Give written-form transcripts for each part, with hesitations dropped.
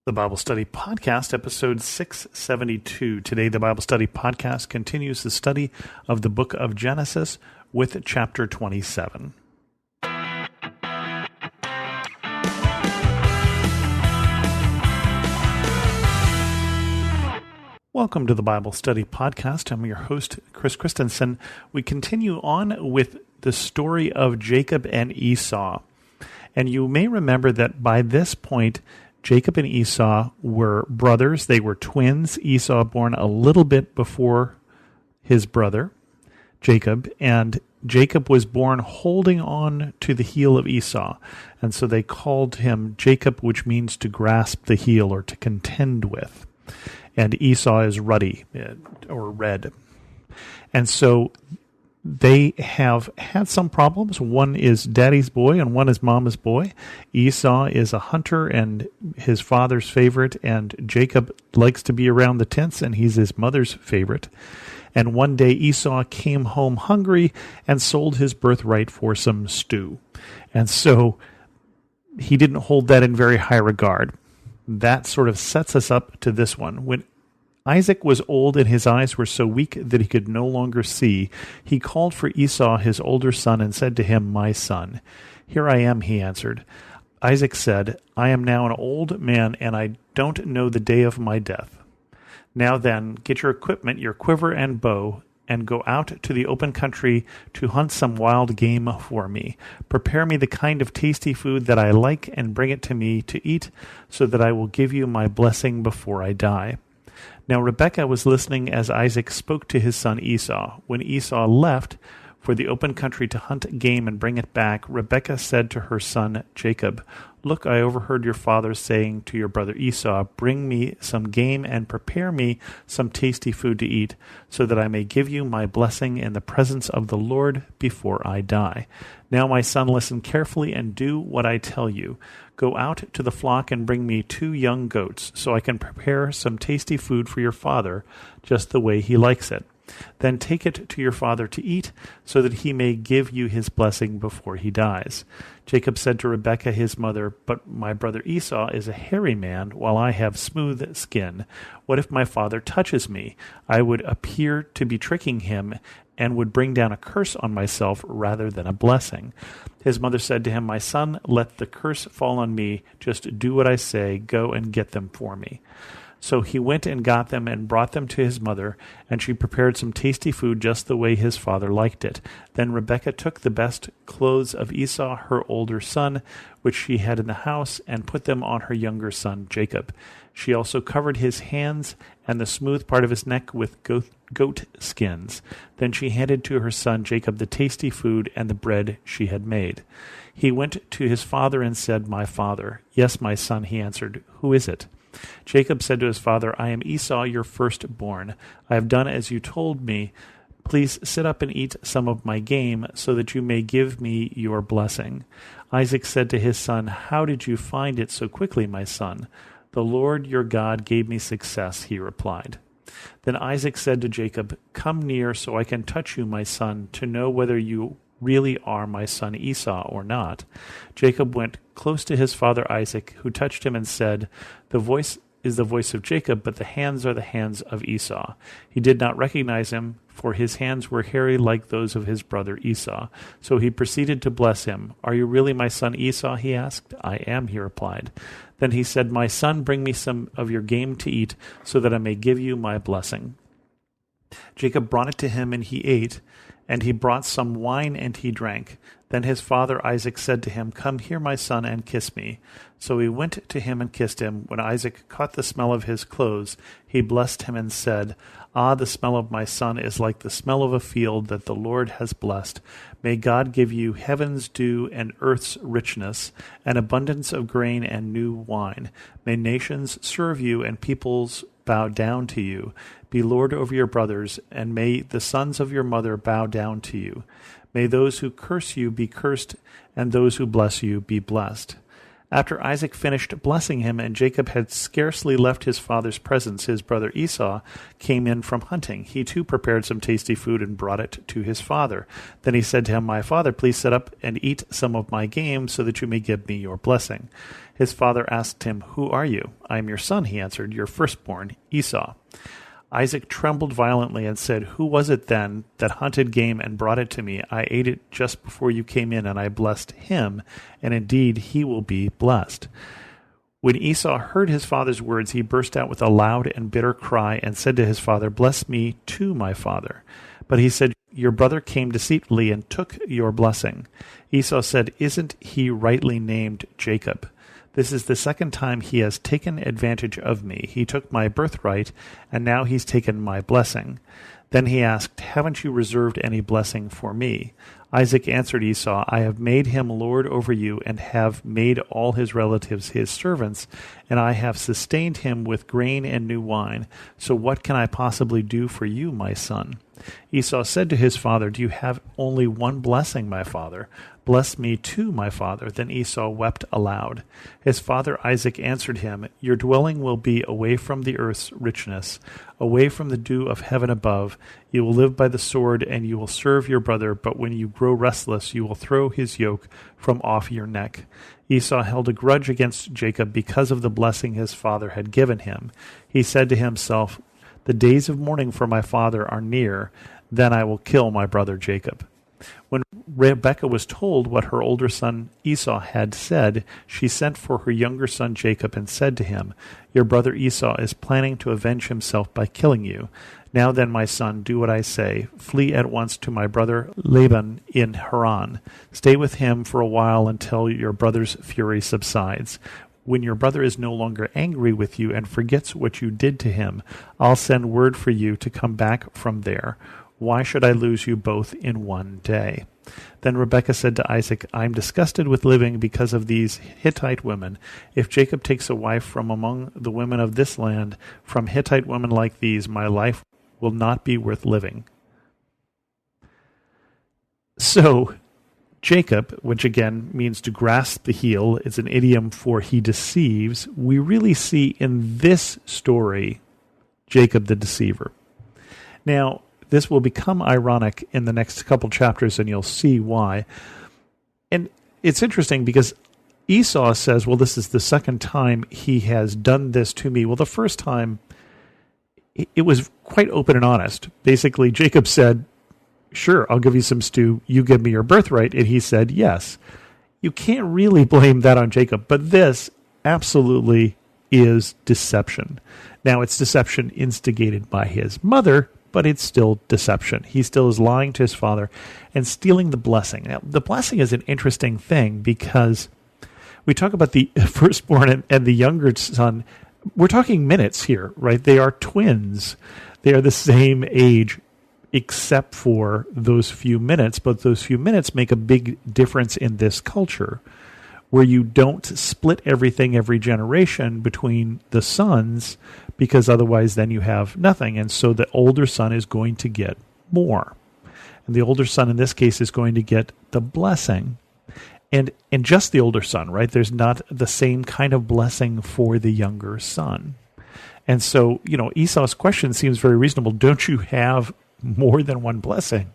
The Bible Study Podcast, episode 672. Today, the Bible Study Podcast continues the study of the book of Genesis with chapter 27. Welcome to the Bible Study Podcast. I'm your host, Chris Christensen. We continue on with the story of Jacob and Esau. And you may remember that by this point, Jacob and Esau were brothers. They were twins. Esau born a little bit before his brother, Jacob, and Jacob was born holding on to the heel of Esau. And so they called him Jacob, which means to grasp the heel or to contend with. And Esau is ruddy or red. And so they have had some problems. One is daddy's boy and one is mama's boy. Esau is a hunter and his father's favorite, and Jacob likes to be around the tents and he's his mother's favorite. And one day Esau came home hungry and sold his birthright for some stew. And so he didn't hold that in very high regard. That sort of sets us up to this one. When Isaac was old and his eyes were so weak that he could no longer see, he called for Esau, his older son, and said to him, "My son." "Here I am," he answered. Isaac said, "I am now an old man, and I don't know the day of my death. Now then, get your equipment, your quiver and bow, and go out to the open country to hunt some wild game for me. Prepare me the kind of tasty food that I like and bring it to me to eat, so that I will give you my blessing before I die." Now Rebekah was listening as Isaac spoke to his son Esau. When Esau left for the open country to hunt game and bring it back, Rebekah said to her son Jacob, "Look, I overheard your father saying to your brother Esau, 'Bring me some game and prepare me some tasty food to eat, so that I may give you my blessing in the presence of the Lord before I die.' Now, my son, listen carefully and do what I tell you. Go out to the flock and bring me 2 young goats, so I can prepare some tasty food for your father, just the way he likes it. Then take it to your father to eat, so that he may give you his blessing before he dies." Jacob said to Rebekah his mother, "But my brother Esau is a hairy man, while I have smooth skin. What if my father touches me? I would appear to be tricking him, and would bring down a curse on myself rather than a blessing." His mother said to him, "My son, let the curse fall on me. Just do what I say. Go and get them for me." So he went and got them and brought them to his mother, and she prepared some tasty food just the way his father liked it. Then Rebekah took the best clothes of Esau, her older son, which she had in the house, and put them on her younger son Jacob. She also covered his hands and the smooth part of his neck with goat skins. Then she handed to her son Jacob the tasty food and the bread she had made. He went to his father and said, "My father." "Yes, my son," he answered. "Who is it?" Jacob said to his father, "I am Esau, your firstborn. I have done as you told me. Please sit up and eat some of my game, so that you may give me your blessing." Isaac said to his son, "How did you find it so quickly, my son?" "The Lord your God gave me success," he replied. Then Isaac said to Jacob, "Come near so I can touch you, my son, to know whether you really are my son Esau or not." Jacob went close to his father Isaac, who touched him and said, "The voice is the voice of Jacob, but the hands are the hands of Esau." He did not recognize him, for his hands were hairy like those of his brother Esau. So he proceeded to bless him. "Are you really my son Esau?" he asked. "I am," he replied. Then he said, "My son, bring me some of your game to eat, so that I may give you my blessing." Jacob brought it to him, and he ate, and he brought some wine, and he drank. Then his father Isaac said to him, "Come here, my son, and kiss me." So he went to him and kissed him. When Isaac caught the smell of his clothes, he blessed him and said, "Ah, the smell of my son is like the smell of a field that the Lord has blessed. May God give you heaven's dew and earth's richness, an abundance of grain and new wine. May nations serve you and peoples bow down to you. Be Lord over your brothers, and may the sons of your mother bow down to you. May those who curse you be cursed, and those who bless you be blessed." After Isaac finished blessing him, and Jacob had scarcely left his father's presence, his brother Esau came in from hunting. He too prepared some tasty food and brought it to his father. Then he said to him, "My father, please sit up and eat some of my game, so that you may give me your blessing." His father asked him, "Who are you?" "I am your son," he answered, "your firstborn, Esau." Isaac trembled violently and said, "Who was it then that hunted game and brought it to me? I ate it just before you came in, and I blessed him, and indeed he will be blessed." When Esau heard his father's words, he burst out with a loud and bitter cry and said to his father, "Bless me too, my father." But he said, "Your brother came deceitfully and took your blessing." Esau said, "Isn't he rightly named Jacob? This is the second time he has taken advantage of me. He took my birthright, and now he's taken my blessing." Then he asked, "Haven't you reserved any blessing for me?" Isaac answered Esau, "I have made him lord over you, and have made all his relatives his servants, and I have sustained him with grain and new wine. So what can I possibly do for you, my son?" Esau said to his father, "Do you have only one blessing, my father? Bless me too, my father." Then Esau wept aloud. His father Isaac answered him, "Your dwelling will be away from the earth's richness, away from the dew of heaven above. You will live by the sword, and you will serve your brother, but when you grow restless, you will throw his yoke from off your neck." Esau held a grudge against Jacob because of the blessing his father had given him. He said to himself, "The days of mourning for my father are near, then I will kill my brother Jacob." When Rebekah was told what her older son Esau had said, she sent for her younger son Jacob and said to him, "Your brother Esau is planning to avenge himself by killing you. Now then, my son, do what I say. Flee at once to my brother Laban in Haran. Stay with him for a while until your brother's fury subsides. When your brother is no longer angry with you and forgets what you did to him, I'll send word for you to come back from there. Why should I lose you both in one day?" Then Rebekah said to Isaac, "I am disgusted with living because of these Hittite women. If Jacob takes a wife from among the women of this land, from Hittite women like these, my life will not be worth living." So, Jacob, which again means to grasp the heel, is an idiom for he deceives. We really see in this story Jacob the deceiver. Now, this will become ironic in the next couple chapters, and you'll see why. And it's interesting because Esau says, well, this is the second time he has done this to me. Well, the first time, it was quite open and honest. Basically, Jacob said, "Sure, I'll give you some stew. You give me your birthright." And he said, yes. You can't really blame that on Jacob, but this absolutely is deception. Now, it's deception instigated by his mother, but it's still deception. He still is lying to his father and stealing the blessing. Now, the blessing is an interesting thing because we talk about the firstborn and the younger son. We're talking minutes here, right? They are twins. They are the same age except for those few minutes, but those few minutes make a big difference in this culture where you don't split everything every generation between the sons, because otherwise then you have nothing. And so the older son is going to get more. And the older son in this case is going to get the blessing. And just the older son, right? There's not the same kind of blessing for the younger son. And so, Esau's question seems very reasonable. Don't you have more than one blessing?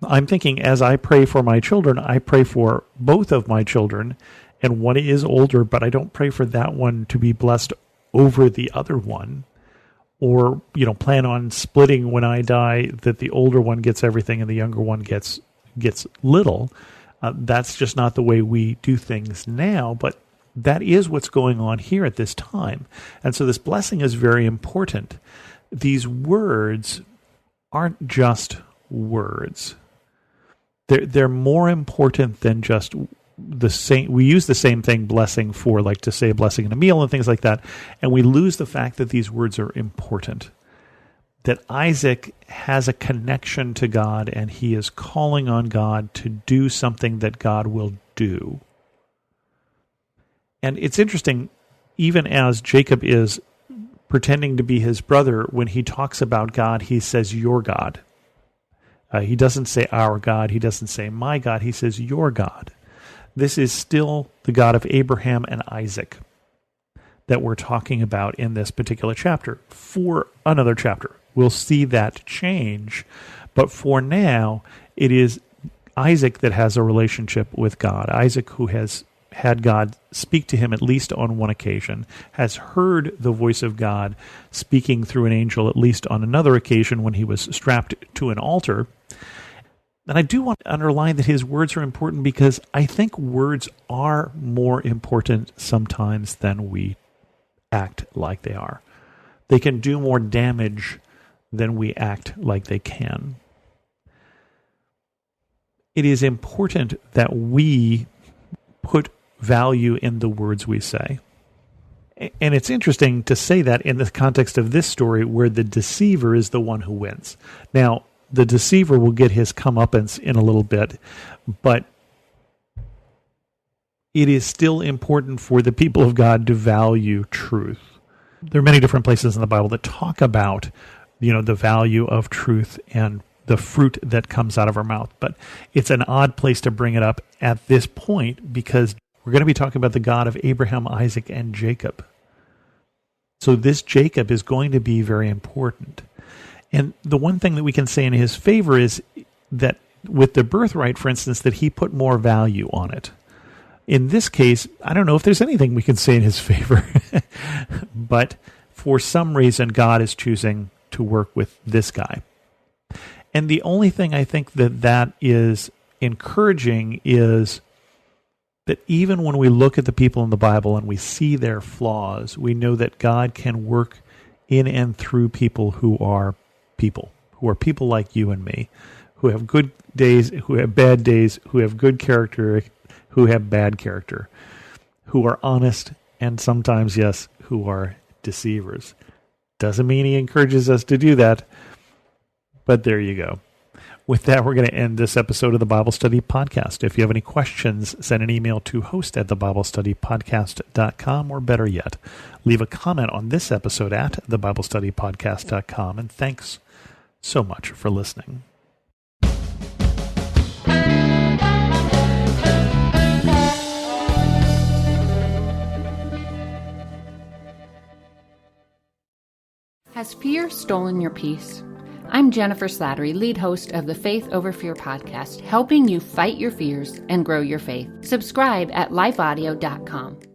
I'm thinking, as I pray for my children, I pray for both of my children, and one is older, but I don't pray for that one to be blessed over the other one, or, plan on splitting when I die, that the older one gets everything and the younger one gets little. That's just not the way we do things now, but that is what's going on here at this time. And so this blessing is very important. These words aren't just words. They're more important than just the same. We use the same thing, blessing, for like to say a blessing in a meal and things like that, and we lose the fact that these words are important. That Isaac has a connection to God, and he is calling on God to do something that God will do. And it's interesting, even as Jacob is pretending to be his brother, when he talks about God, he says, "Your God." He doesn't say our God. He doesn't say my God. He says your God. this is still the God of Abraham and Isaac that we're talking about in this particular chapter. For another chapter, we'll see that change. But for now, it is Isaac that has a relationship with God. Isaac, who has had God speak to him at least on one occasion, has heard the voice of God speaking through an angel at least on another occasion when he was strapped to an altar. And I do want to underline that his words are important because I think words are more important sometimes than we act like they are. They can do more damage than we act like they can. It is important that we put value in the words we say. And it's interesting to say that in the context of this story where the deceiver is the one who wins. Now, the deceiver will get his comeuppance in a little bit, but it is still important for the people of God to value truth. There are many different places in the Bible that talk about, the value of truth and the fruit that comes out of our mouth. But it's an odd place to bring it up at this point because we're going to be talking about the God of Abraham, Isaac, and Jacob. So this Jacob is going to be very important. And the one thing that we can say in his favor is that with the birthright, for instance, that he put more value on it. In this case, I don't know if there's anything we can say in his favor, but for some reason, God is choosing to work with this guy. And the only thing I think that is encouraging is that even when we look at the people in the Bible and we see their flaws, we know that God can work in and through people who are people like you and me, who have good days, who have bad days, who have good character, who have bad character, who are honest, and sometimes, yes, who are deceivers. Doesn't mean he encourages us to do that, but there you go. With that, we're going to end this episode of the Bible Study Podcast. If you have any questions, send an email to host@thebiblestudypodcast.com, or better yet, leave a comment on this episode at thebiblestudypodcast.com. And thanks so much for listening. Has fear stolen your peace? I'm Jennifer Slattery, lead host of the Faith Over Fear podcast, helping you fight your fears and grow your faith. Subscribe at lifeaudio.com.